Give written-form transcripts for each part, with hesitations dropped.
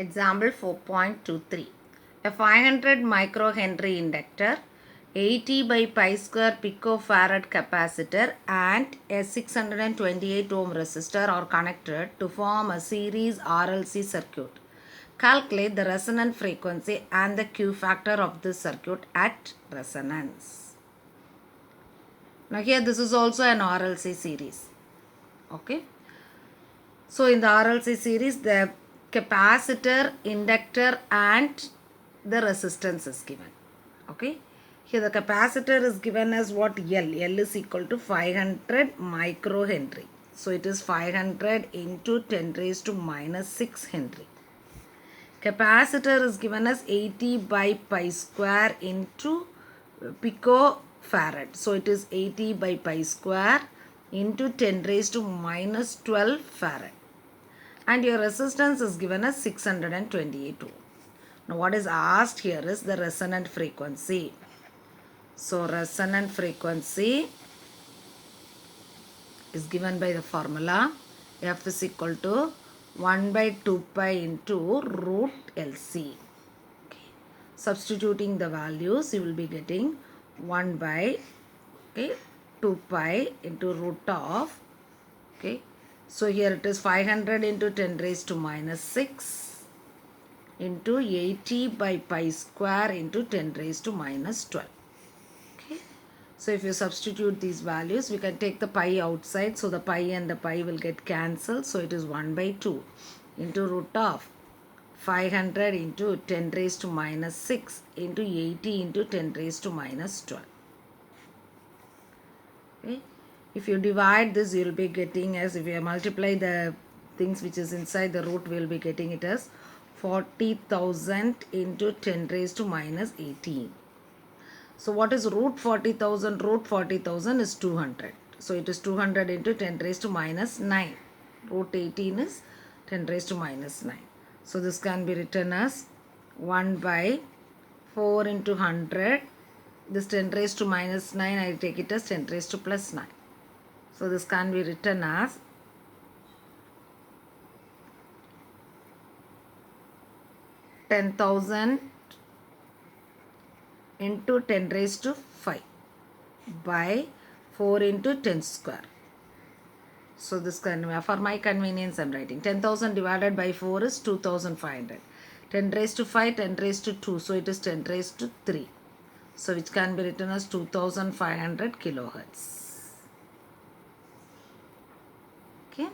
Example 4.23. A 500 microhenry inductor, 80 by pi square picofarad capacitor and a 628 ohm resistor are connected to form a series RLC circuit. Calculate the resonant frequency and the Q factor of this circuit at resonance. Now here this is also an RLC series. Okay. So in the RLC series, the capacitor, inductor and the resistance is given. Okay. Here the capacitor is given as what? L. L is equal to 500 microhenry. So it is 500 into 10 raised to minus 6 Henry. Capacitor is given as 80 by pi square into picofarad. So it is 80 by pi square into 10 raised to minus 12 farad. And your resistance is given as 628 ohm. Now what is asked here is the resonant frequency. So resonant frequency is given by the formula F is equal to 1 by 2 pi into root LC. Okay. Substituting the values, you will be getting 1 by 2 pi into root of, okay. So here it is 500 into 10 raised to minus 6 into 80 by pi square into 10 raised to minus 12. Okay. So if you substitute these values, we can take the pi outside. So the pi and the pi will get cancelled. So it is 1 by 2 into root of 500 into 10 raised to minus 6 into 80 into 10 raised to minus 12. Okay. If you divide this, you will be getting as, if you multiply the things which is inside the root, we will be getting it as 40,000 into 10 raised to minus 18. So what is root 40,000? Root 40,000 is 200. So it is 200 into 10 raised to minus 9. Root 18 is 10 raised to minus 9. So this can be written as 1 by 4 into 100. This 10 raised to minus 9, I take it as 10 raised to plus 9. So this can be written as 10,000 into 10 raised to 5 by 4 into 10 square. So this can be, for my convenience I am writing 10,000 divided by 4 is 2,500. 10 raised to 5, 10 raised to 2. So it is 10 raised to 3. So which can be written as 2,500 kilohertz. Okay.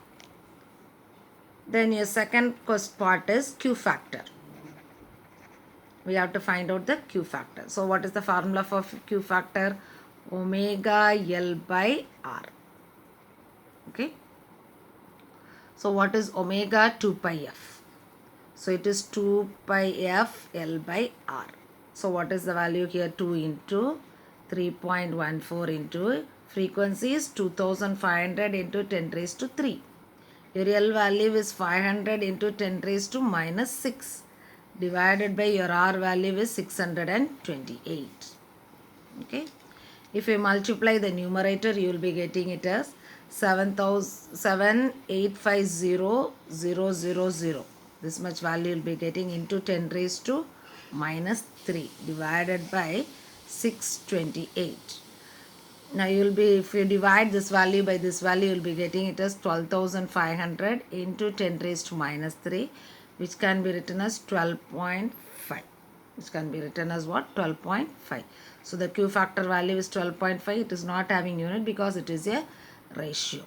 Then your second part is Q factor. We have to find out the Q factor. So what is the formula for Q factor? Omega L by R. Okay. So what is omega? 2 pi F. So it is 2 pi F L by R. So what is the value here? 2 into 3.14 into frequency is 2,500 into 10 raised to 3. Your L value is 500 into 10 raised to minus 6 divided by your R value is 628. Okay. If you multiply the numerator, you will be getting it as 7,850,000. This much value you will be getting into 10 raised to minus 3 divided by 628. Now you will be, if you divide this value by this value, you will be getting it as 12,500 into 10 raised to minus 3, which can be written as 12.5. Which can be written as what? 12.5. So the Q factor value is 12.5. It is not having unit because it is a ratio.